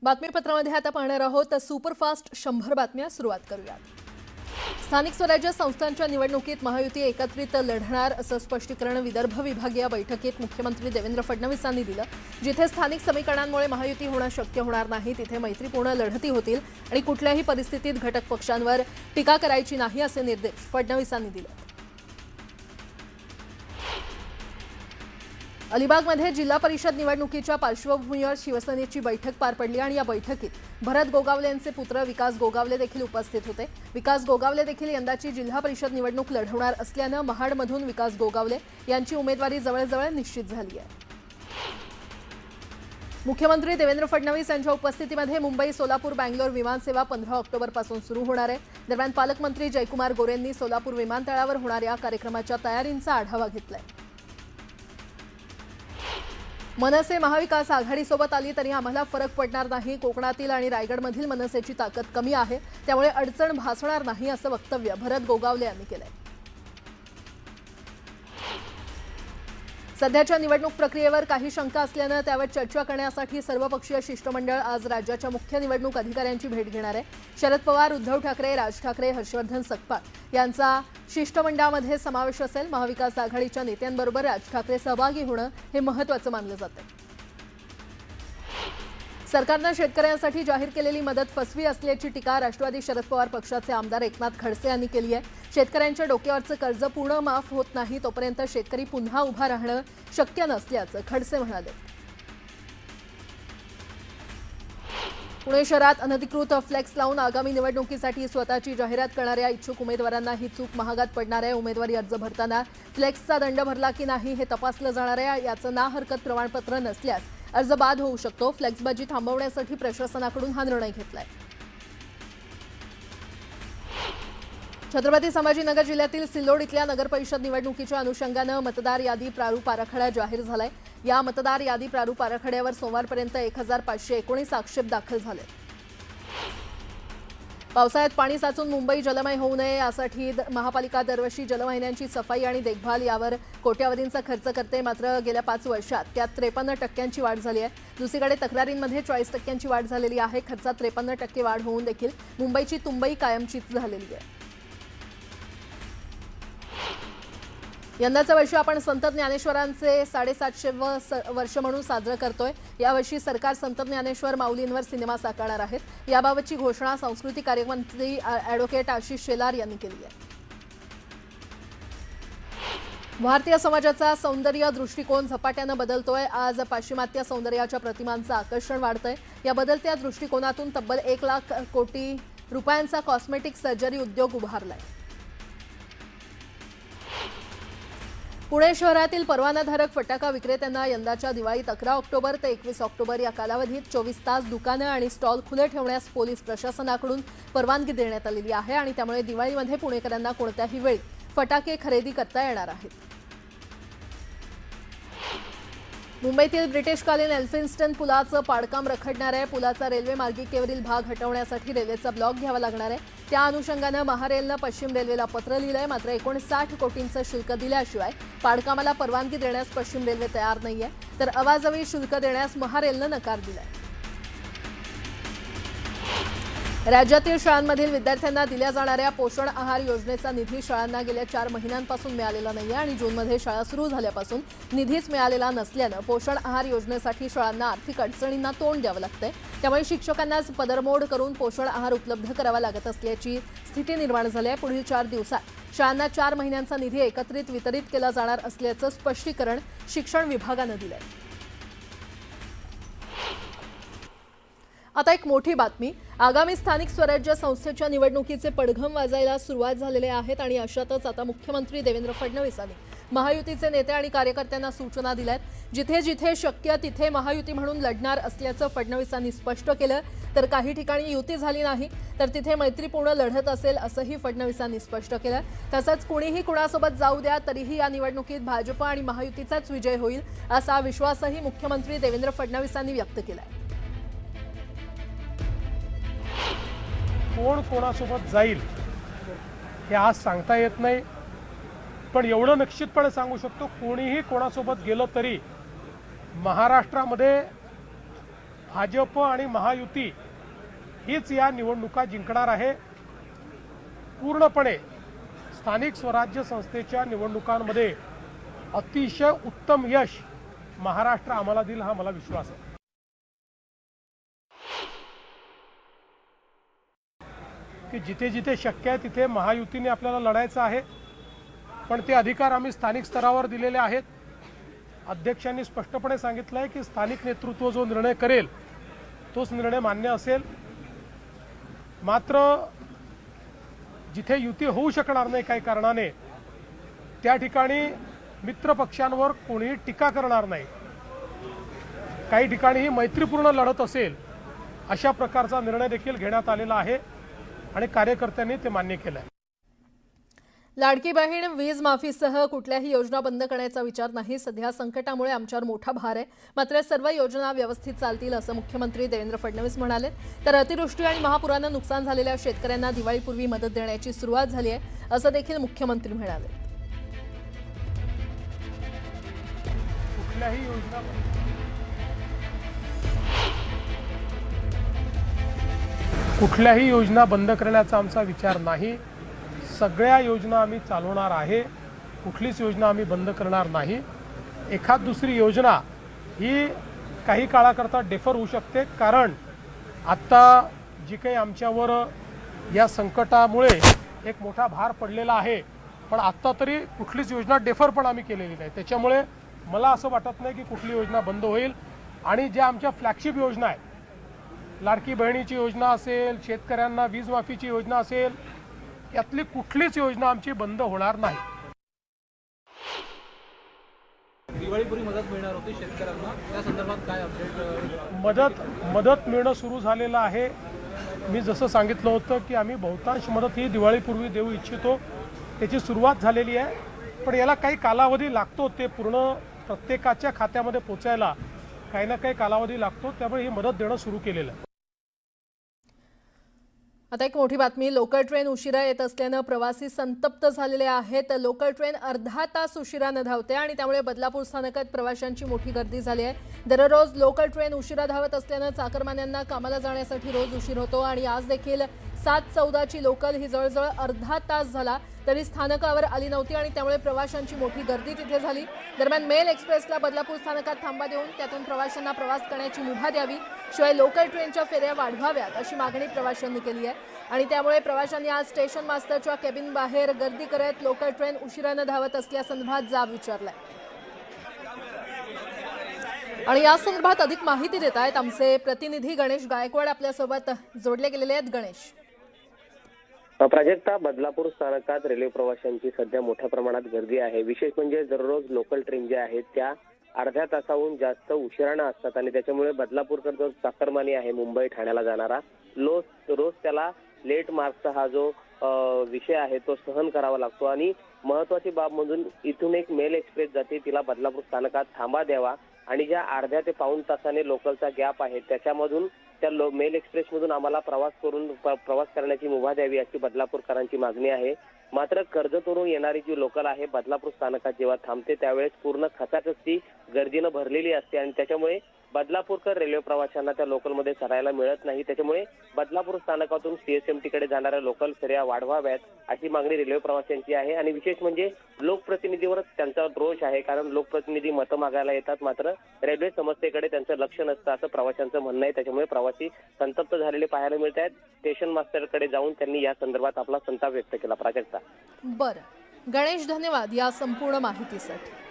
बातमीपत्रामध्ये आता पाहणार आहोत सुपरफास्ट 100 बातम्या सुरुवात करूयात। स्थानिक स्वराज्य संस्थांच्या निवडणुकीत महायुती एकत्रित लढणार असं स्पष्टीकरण विदर्भ विभागीय बैठकीत मुख्यमंत्री देवेंद्र फडणवीसांनी दिलं। जिथे स्थानिक समीकरणांमुळे महायुती होणं शक्य होणार नाही तिथे मैत्रीपूर्ण लढती होतील आणि कुठल्याही परिस्थितीत घटक पक्षांवर टीका करायची नाही असे निर्देश फडणवीसांनी दिले। अलिबागमध्ये जिल्हा परिषद निवडणुकीच्या पार्श्वभूमीवर शिवसेनेची बैठक पार पडली आणि या बैठकीत भरत गोगावले यांचे पुत्र विकास गोगावले देखील उपस्थित होते। विकास गोगावले देखील यंदाची जिल्हा परिषद निवडणूक लढवणार असल्याने महाडमधून विकास गोगावले यांची उमेदवारी जवळजवळ निश्चित झाली आहे। मुख्यमंत्री देवेंद्र फडणवीस यांच्या उपस्थितीमध्ये मुंबई सोलापूर बंगलोर विमानसेवा 15 ऑक्टोबरपासून सुरू होणार आहे। दरम्यान पालकमंत्री जयकुमार गोरेंनी सोलापूर विमानतळावर होणाऱ्या कार्यक्रमाच्या तयारींचा आढावा घेतलाय। मनसे महाविकास आघाडीसोबत आली तरी आम्हाला फरक पडणार नाही। कोकणातील आणि रायगडमधील मनसेची ताकद कमी आहे त्यामुळे अडचण भासणार नाही असं वक्तव्य भरत गोगावले यांनी केलंय। सध्याच्या निवडणूक प्रक्रियेवर काही शंका असल्याने त्यावर चर्चा करण्यासाठी सर्वपक्षीय शिष्टमंडळ आज राज्याच्या मुख्य निवडणूक अधिकाऱ्यांची भेट घेणार आहे। शरद पवार, उद्धव ठाकरे, राज ठाकरे, हर्षवर्धन सकपाळ यांचा शिष्टमंडळामध्ये समावेश असेल। महाविकास आघाडीच्या नेत्यांबरोबर राज ठाकरे सहभागी होणं हे महत्त्वाचं मानलं जातं। सरकारने शेतकऱ्यांसाठी जाहीर केलेली मदत फसवी असल्याची टीका राष्ट्रवादी शरद पवार पक्षाचे आमदार एकनाथ खडसे यांनी केली आहे। शेतकऱ्यांच्या डोक्यावरचं कर्ज पूर्ण माफ होत नाही तोपर्यंत शेतकरी पुन्हा उभा राहणं शक्य नसल्याचं खडसे म्हणाले। पुणे शहरात अनधिकृत फ्लेक्स लावून आगामी निवडणुकीसाठी स्वतःची जाहिरात करणाऱ्या इच्छुक उमेदवारांना ही चूक महागात पडणार आहे। उमेदवारी अर्ज भरताना फ्लेक्सचा दंड भरला की नाही हे तपासलं जाणार आहे। याचं ना हरकत प्रमाणपत्र नसल्यास अर्ज बाद होऊ शकतो। फ्लेक्सबाजी थांबवण्यासाठी प्रशासनाकडून हा निर्णय घेतलाय। छत्रपती संभाजीनगर जिल्ह्यातील सिल्लोड इथल्या नगरपरिषद निवडणुकीच्या अनुषंगाने मतदार यादी प्रारूप आराखडा जाहीर झालाय। या मतदार यादी प्रारूप आराखड्यावर सोमवारपर्यंत 1519 आक्षेप दाखल झाले। पावसाळ्यात पाणी साचून मुंबई जलमय होऊ नये यासाठी महापालिका दरवर्षी जलवाहिन्यांची सफाई आणि देखभाल यावर कोट्यावधींचा खर्च करते। मात्र गेल्या 5 वर्षात त्यात 53% वाढ झाली आहे। दुसरीकडे तक्रारींमध्ये 40% वाढ झालेली आहे। खर्चात 53% वाढ होऊन देखील मुंबईची तुंबई कायमचीच झालेली आहे। यंदाचं वर्ष आपण संत ज्ञानेश्वरांचे 750 वर्ष म्हणून साजरं करतोय। यावर्षी सरकार संत ज्ञानेश्वर माऊलींवर सिनेमा साकारणार आहेत। याबाबतची घोषणा सांस्कृतिक कार्यमंत्री ॲडव्होकेट आशिष शेलार यांनी केली आहे। भारतीय समाजाचा सौंदर्य दृष्टिकोन झपाट्यानं बदलतोय। आज पाश्चिमात्य सौंदर्याच्या प्रतिमांचं आकर्षण वाढतंय। या बदलत्या दृष्टिकोनातून तब्बल 1 लाख कोटी रुपयांचा कॉस्मेटिक सर्जरी उद्योग उभारलाय। पुणे शहरातील परवानाधारक फटाका विक्रेत्यांना यंदाच्या दिवाळीत 11 ऑक्टोबर ते 21 ऑक्टोबर या कालावधीत 24 तास दुकानं आणि स्टॉल खुले ठेवण्यास पोलीस प्रशासनाकडून परवानगी देण्यात आलेली आहे आणि त्यामुळे दिवाळीमध्ये पुणेकरांना कोणत्याही वेळी फटाके खरेदी करता येणार आहेत। मुंबईतील ब्रिटिशकालीन एल्फिन्स्टन पुलाचं पाडकाम रखडणार आहे। पुलाचा रेल्वे मार्गिकेवरील भाग हटवण्यासाठी रेल्वेचा ब्लॉक घ्यावा लागणार आहे। त्या अनुषंगाने महारेलनं पश्चिम रेल्वेला पत्र लिहिलंय। मात्र 59 कोटींचं शुल्क दिल्याशिवाय पाडकामाला परवानगी देण्यास पश्चिम रेल्वे तयार नाहीये, तर अवाजवी शुल्क देण्यास महारेलनं नकार दिलाय। राज्यातील शाळांमधील विद्यार्थ्यांना दिल्या जाणाऱ्या पोषण आहार योजनेचा निधी शाळांना गेल्या 4 महिन्यांपासून मिळालेला नाहीये आणि जूनमध्ये शाळा सुरू झाल्यापासून निधीच मिळालेला नसल्यानं पोषण आहार योजनेसाठी शाळांना आर्थिक अडचणींना तोंड द्यावं लागतंय। त्यामुळे शिक्षकांनाच पदरमोड करून पोषण आहार उपलब्ध करावा लागत असल्याची स्थिती निर्माण झाली आहे। पुढील 4 दिवसात शाळांना 4 महिन्यांचा निधी एकत्रित वितरित केला जाणार असल्याचं स्पष्टीकरण शिक्षण विभागानं दिलंय। आता एक मोठी बातमी। आगामी स्थानिक स्वराज्य संस्थेच्या निवडणुकीचे पडघम वाजायला सुरुवात झालेले आहेत आणि अशातच आता मुख्यमंत्री देवेंद्र फडणवीसांनी महायुतीचे नेते आणि कार्यकर्त्यांना सूचना दिल्यात। जिथे जिथे शक्य तिथे महायुती म्हणून लढणार असल्याचं फडणवीसांनी स्पष्ट केलं। तर काही ठिकाणी युती झाली नाही तर तिथे मैत्रीपूर्ण लढत असेल असंही फडणवीसांनी स्पष्ट केलं। तसंच कुणीही कुणासोबत जाऊ द्या तरीही या निवडणुकीत भाजप आणि महायुतीचाच विजय होईल असा विश्वासही मुख्यमंत्री देवेंद्र फडणवीसांनी व्यक्त केलाय। कोण कोणासोबत जाईल हे आज सांगता येत नाही, पण एवढं निश्चितपणे सांगू शकतो कोणीही कोणासोबत गेलं तरी महाराष्ट्रामध्ये भाजप आणि महायुती हीच या निवडणुका जिंकणार आहे। पूर्णपणे स्थानिक स्वराज्य संस्थेच्या निवडणुकांमध्ये अतिशय उत्तम यश महाराष्ट्र आम्हाला देईल हा मला विश्वास आहे। की जिथे जिथे शक्य आहे तिथे महायुतीने आपल्याला लढायचं आहे, पण ते अधिकार आम्ही स्थानिक स्तरावर दिलेले आहेत। अध्यक्षांनी स्पष्टपणे सांगितलं आहे की स्थानिक नेतृत्व जो निर्णय करेल तोच निर्णय मान्य असेल। मात्र जिथे युती होऊ शकणार नाही काही कारणाने त्या ठिकाणी मित्र पक्षांवर कोणीही टीका करणार नाही। काही ठिकाणी ही मैत्रीपूर्ण लढत असेल अशा प्रकारचा निर्णय देखील घेण्यात आलेला आहे आणि कार्यकर्त्यांनी ते मान्य केलं आहे। लाडकी बहीण वीज माफीसह कुठल्याही योजना बंद करण्याचा विचार नाही। सध्या संकटामुळे आमच्यावर मोठा भार आहे, मात्र सर्व योजना व्यवस्थित चालतील असं मुख्यमंत्री देवेंद्र फडणवीस म्हणाले। तर अतिवृष्टी आणि महापुरानं नुकसान झालेल्या शेतकऱ्यांना दिवाळीपूर्वी मदत देण्याची सुरुवात झाली आहे असं देखील मुख्यमंत्री म्हणाले। कुठल्याही योजना बंद करण्याचा आमचा विचार नाही। सगळ्या योजना आम्ही चालवणार आहे, कुठलीच योजना आम्ही बंद करणार नाही। एखाद दुसरी योजना ही काही काळाकरता डेफर होऊ शकते, कारण आता जी काही आमच्यावर या संकटामुळे एक मोठा भार पडलेला आहे, पण आत्ता तरी कुठलीच योजना डेफर पण आम्ही केलेली नाही। त्याच्यामुळे मला असं वाटत नाही की कुठली योजना बंद होईल। आणि ज्या आमच्या फ्लॅगशिप योजना आहेत, लाडकी बहिणीची योजना असेल, शेतकऱ्यांना वीज माफीची योजना असेल, यातली कुठलीच योजना आमची बंद होणार नाही। दिवाळीपूर्वी मदत मिळणार होती शेतकऱ्यांना, त्या संदर्भात काय अपडेट? मदत मिळणं सुरू झालेलं आहे। मी जसं सांगितलं होतं की आम्ही बहुतांश मदत ही दिवाळीपूर्वी देऊ इच्छितो, त्याची सुरुवात झालेली आहे। पण याला काही कालावधी लागतो, ते पूर्ण प्रत्येकाच्या खात्यामध्ये पोचायला काही ना काही कालावधी लागतो, त्यामुळे ही मदत देणं सुरू केलेलं आहे। आता एक मोठी बातमी, लोकल ट्रेन उशिरा येत असल्यानं प्रवासी संतप्त झालेले आहेत। लोकल ट्रेन अर्धा तास उशिरानं धावते आणि त्यामुळे बदलापूर स्थानकात प्रवाशांची मोठी गर्दी झाली आहे। दररोज लोकल ट्रेन उशिरा धावत असल्यानं चाकरमान्यांना कामाला जाण्यासाठी रोज उशीर होतो आणि आज देखील 7:14ची लोकल ही जवळजवळ अर्धा तास झाला तरी स्थानकावर आली नव्हती आणि त्यामुळे प्रवाशांची मोठी गर्दी तिथे झाली। दरम्यान मेल एक्सप्रेसला बदलापूर स्थानकात थांबा देऊन त्यातून प्रवाशांना प्रवास करण्याची मुभा द्यावी, शिवाय लोकल ट्रेनच्या फेऱ्या वाढवाव्यात अशी मागणी प्रवाशांनी केली आहे। आणि त्यामुळे प्रवाशांनी आज स्टेशन मास्टरच्या केबिन बाहेर गर्दी करत लोकल ट्रेन उशिरानं धावत असल्यासंदर्भात जाब विचारलाय। आणि या संदर्भात अधिक माहिती देत आहेत आमचे प्रतिनिधी गणेश गायकवाड, आपल्यासोबत जोडले गेलेले आहेत। गणेश, प्राजक्ता, बदलापूर स्थानकात रेल्वे प्रवाशांची सध्या मोठ्या प्रमाणात गर्दी आहे। विशेष म्हणजे दररोज लोकल ट्रेन ज्या आहेत त्या अर्ध्या तासाहून जास्त उशिरानं असतात आणि त्याच्यामुळे बदलापूरकर जो चाकरमानी आहे मुंबई ठाण्याला जाणारा, रोज त्याला लेट मार्क्सचा हा जो विषय आहे तो सहन करावा लागतो। आणि महत्वाची बाब म्हणून इथून एक मेल एक्सप्रेस जाते, तिला बदलापूर स्थानकात थांबा द्यावा आणि ज्या अर्ध्या ते पाऊण तासाने लोकलचा गॅप आहे त्याच्यामधून त्या मेल एक्सप्रेस मधून आम्हाला प्रवास करण्याची मुभा द्यावी अशी बदलापूरकरांची मागणी आहे। मात्र कर्जतवरून येणारी जी लोकल आहे बदलापूर स्थानकात जेव्हा थांबते त्यावेळेस पूर्ण खचाखच ती गर्दीनं भरलेली असते आणि त्याच्यामुळे बदलापूरकर रेल्वे प्रवाशांना त्या लोकलमध्ये चढायला मिळत नाही। त्याच्यामुळे बदलापूर स्थानकातून सीएसएमटी कडे जाणाऱ्या लोकल फेऱ्या वाढवाव्यात अशी मागणी रेल्वे प्रवाशांची आहे। आणि विशेष म्हणजे लोकप्रतिनिधीवर त्यांचा रोष आहे, कारण लोकप्रतिनिधी मतं मागायला येतात मात्र रेल्वे समस्येकडे त्यांचं लक्ष नसतं असं प्रवाशांचं म्हणणं आहे। त्याच्यामुळे प्रवासी संतप्त झालेले पाहायला मिळत आहेत। स्टेशन मास्टरकडे जाऊन त्यांनी या संदर्भात आपला संताप व्यक्त केला। प्राजक्ता, बरं गणेश, धन्यवाद या संपूर्ण माहितीसाठी।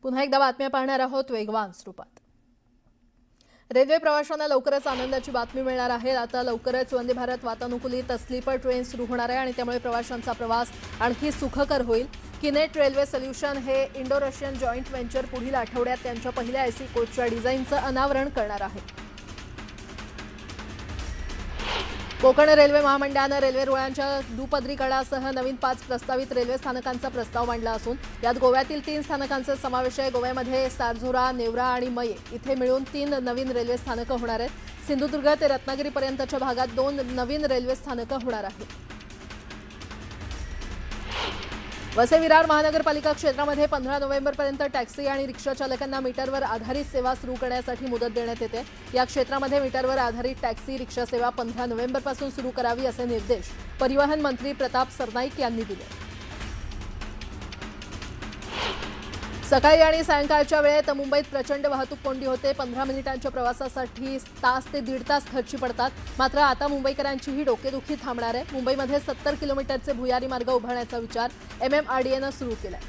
पुन्हा एकदा बातम्या पाहणार आहोत वेगवान स्वरूपात। रेल्वे प्रवाशांना लवकरच आनंदाची बातमी मिळणार आहे। आता लवकरच वंदे भारत वातानुकूलित स्लीपर ट्रेन सुरू होणार आहे आणि त्यामुळे प्रवाशांचा प्रवास आणखी सुखकर होईल। किनेट रेल्वे सोल्युशन हे इंडो रशियन जॉईंट व्हेंचर पुढील आठवड्यात त्यांच्या पहिल्या एसी कोचच्या डिझाईनचं अनावरण करणार आहे। कोकण रेल्वे महामंडळानं रेल्वे रुळांच्या दुपदरीकरणासह नवीन 5 प्रस्तावित रेल्वे स्थानकांचा प्रस्ताव मांडला असून यात गोव्यातील 3 स्थानकांचा समावेश आहे। गोव्यामध्ये सारझोरा, नेवरा आणि मये इथे मिळून 3 नवीन रेल्वे स्थानकं होणार आहेत। सिंधुदुर्ग ते रत्नागिरीपर्यंतच्या भागात 2 नवीन रेल्वे स्थानकं होणार आहेत। वसई विरार महानगरपालिका क्षेत्रामध्ये 15 नोव्हेंबरपर्यंत टॅक्सी आणि रिक्षा चालकांना मीटरवर आधारित सेवा सुरू करण्यासाठी मुदत देण्यात येते। या क्षेत्रामध्ये मीटरवर आधारित टॅक्सी रिक्षा सेवा 15 नोव्हेंबरपासून सुरू करावी असे निर्देश परिवहन मंत्री प्रताप सरनाईक यांनी दिले। सकाळी आणि सायंकाळच्या वेळेत मुंबईत प्रचंड वाहतूक कोंडी होते। 15 मिनिटांच्या प्रवासासाठी तास ते दीड तास खर्ची पडतात। मात्र आता मुंबईकरांची ही डोकेदुखी थांबणार आहे। मुंबईमध्ये 70 किलोमीटरचे भुयारी मार्ग उभारण्याचा विचार MMRDAनं सुरू केलाय।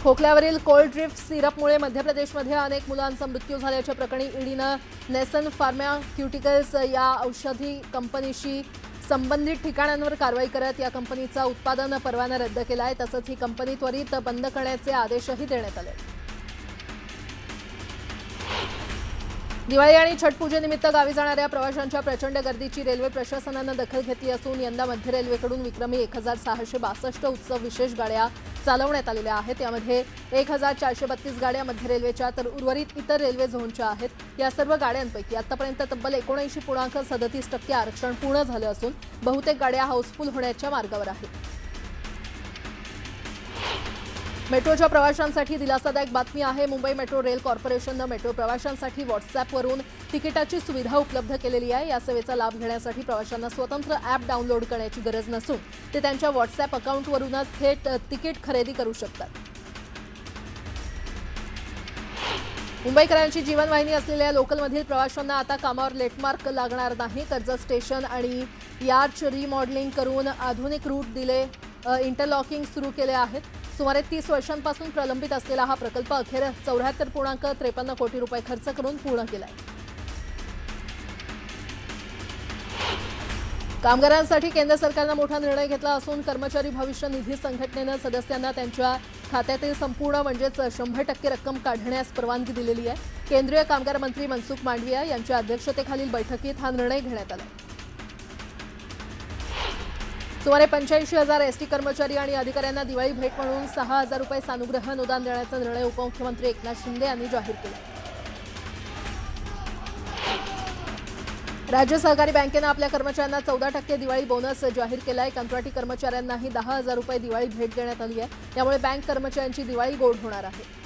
खोकल्यावरील कोल्ड ड्रिफ्ट सिरपमुळे मध्य प्रदेशमध्ये अनेक मुलांचा मृत्यू झाल्याच्या प्रकरणी ईडीनं नेसन फार्मास्युटिकल्स या औषधी कंपनीशी संबंधित ठिकाणांवर कारवाई करत या कंपनीचा उत्पादन परवाना रद्द केला आहे। तसंच ही कंपनी त्वरित बंद करण्याचे आदेशही देण्यात आले। दिवाळी आणि छठपूजेनिमित्त गावी जाणाऱ्या प्रवाशांच्या प्रचंड गर्दीची रेल्वे प्रशासनानं दखल घेतली असून यंदा मध्य रेल्वेकडून विक्रमी 1662 उत्सव विशेष गाड्या चालवण्यात आलेल्या आहेत। यामध्ये 1432 गाड्या मध्य रेल्वेच्या तर उर्वरित इतर रेल्वे झोनच्या आहेत। या सर्व गाड्यांपैकी आतापर्यंत तब्बल 79.37% आरक्षण पूर्ण झालं असून बहुतेक गाड्या हाऊसफुल होण्याच्या मार्गावर आहेत। मेट्रोच्या प्रवाशांसाठी दिलासादायक बातमी आहे। मुंबई मेट्रो रेल कॉर्पोरेशननं मेट्रो प्रवाशांसाठी व्हॉट्सअॅपवरून तिकिटाची सुविधा उपलब्ध केलेली आहे। या सेवेचा लाभ घेण्यासाठी प्रवाशांना स्वतंत्र ॲप डाउनलोड करण्याची गरज नसून ते त्यांच्या व्हॉट्सअॅप अकाउंटवरूनच थेट तिकीट खरेदी करू शकतात। मुंबईकरांची जीवनवाहिनी असलेल्या लोकलमधील प्रवाशांना आता कामावर लेटमार्क लागणार नाही। कर्जत स्टेशन आणि यार्च रिमॉडेलिंग करून आधुनिक रूट दिले, इंटरलॉकिंग सुरू केले आहेत। सुमारे 30 वर्षांपासून प्रलंबित असलेला हा प्रकल्प अखेर 74.53 कोटी रुपये खर्च करून पूर्ण केलाय। कामगारांसाठी केंद्र सरकारनं मोठा निर्णय घेतला असून कर्मचारी भविष्य निधी संघटनेनं सदस्यांना त्यांच्या खात्यातील संपूर्ण म्हणजेच 100% रक्कम काढण्यास परवानगी दिलेली आहे। केंद्रीय कामगार मंत्री मनसुख मांडविया यांच्या अध्यक्षतेखालील बैठकीत हा निर्णय घेण्यात आला। सुमारे 85,000 एसटी कर्मचारी आणि अधिकाऱ्यांना दिवाळी भेट म्हणून 6,000 रुपये सानुग्रह अनुदान देण्याचा निर्णय उपमुख्यमंत्री एकनाथ शिंदे यांनी जाहीर केला। राज्य सहकारी बँकेनं आपल्या कर्मचाऱ्यांना 14% दिवाळी बोनस जाहीर केलाय। कंत्राटी कर्मचाऱ्यांनाही 10,000 रुपये दिवाळी भेट देण्यात आली आहे। त्यामुळे बँक कर्मचाऱ्यांची दिवाळी गोड होणार आहे।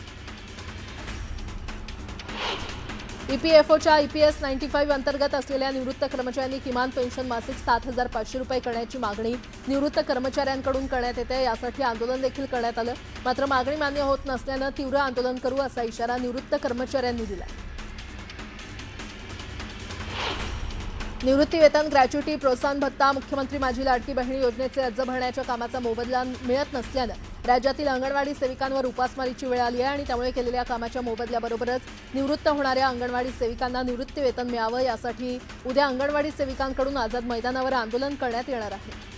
EPFOच्या EPS 95 अंतर्गत असलेल्या निवृत्त कर्मचाऱ्यांनी किमान पेन्शन मासिक 7,500 रुपये करण्याची मागणी निवृत्त कर्मचाऱ्यांकडून करण्यात येते। यासाठी आंदोलन देखील करण्यात आलं। मात्र मागणी मान्य होत नसल्यानं तीव्र आंदोलन करू असा इशारा निवृत्त कर्मचाऱ्यांनी दिला। निवृत्ती वेतन, ग्रॅच्युटी, प्रोत्साहन भत्ता, मुख्यमंत्री माझी लाडकी बहिणी योजनेचे अर्ज भरण्याच्या कामाचा मोबदला मिळत नसल्यानं राज्यातील अंगणवाडी सेविकांवर उपासमारीची वेळ आली आहे आणि त्यामुळे केलेल्या कामाच्या मोबदल्याबरोबरच निवृत्त होणाऱ्या अंगणवाडी सेविकांना निवृत्ती वेतन मिळावं यासाठी उद्या अंगणवाडी सेविकांकडून आझाद मैदानावर आंदोलन करण्यात येणार आहे।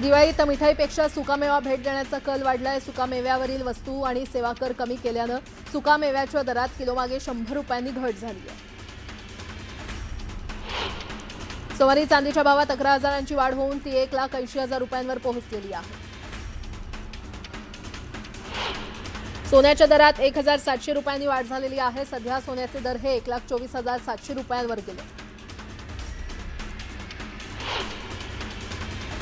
दिवाळीत मिठाईपेक्षा सुकामेवा भेट देण्याचा कल वाढलाय। सुकामेव्यावरील वस्तू आणि सेवा कर कमी केल्यानं सुकामेव्याच्या दरात किलोमागे 100 रुपयांनी घट झाली आहे। सोमवारी चांदीच्या भावात 11,000ची वाढ होऊन ती 1,80,000 रुपयांवर पोहोचलेली आहे। सोन्याच्या दरात 1,700 रुपयांनी वाढ झालेली आहे। सध्या सोन्याचे दर हे 1,24,700 रुपयांवर गेले।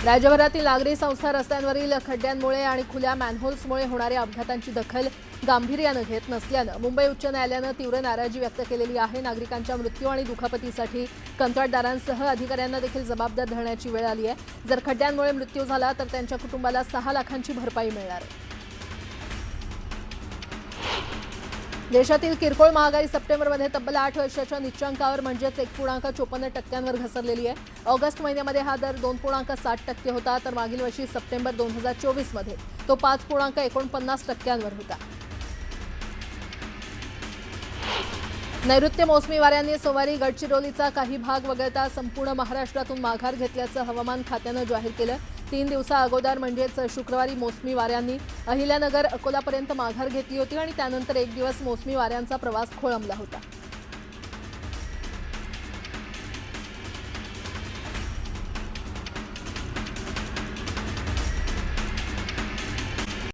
राज्यभरातील नागरी संस्था रस्त्यांवरील खड्ड्यांमुळे आणि खुल्या मॅनहोल्समुळे होणाऱ्या अपघातांची दखल गांभीर्यानं घेत नसल्यानं मुंबई उच्च न्यायालयानं तीव्र नाराजी व्यक्त केलेली आहे। नागरिकांच्या मृत्यू आणि दुखापतीसाठी कंत्राटदारांसह अधिकाऱ्यांना देखील जबाबदार धरण्याची वेळ आली आहे। जर खड्ड्यांमुळे मृत्यू झाला तर त्यांच्या कुटुंबाला 6 लाखांची भरपाई मिळणार आहे। देशातील किरकोळ महागाई सप्टेंबरमध्ये तब्बल 8 वर्षाच्या निच्चांकावर म्हणजेच 1.54% घसरलेली आहे। ऑगस्ट महिन्यामध्ये हा दर 2.60% होता तर मागील वर्षी सप्टेंबर 2024 मध्ये तो 5.49% होता। नैऋत्य मोसमी वाऱ्यांनी सोमवारी गडचिरोलीचा काही भाग वगळता संपूर्ण महाराष्ट्रातून माघार घेतल्याचं हवामान खात्यानं जाहीर केलं। 3 दिवसाअगोदर म्हणजेच शुक्रवारी मोसमी वाऱ्यांनी अहिल्यानगर अकोलापर्यंत माघार घेतली होती आणि त्यानंतर एक दिवस मोसमी वाऱ्यांचा प्रवास खोळंबला होता।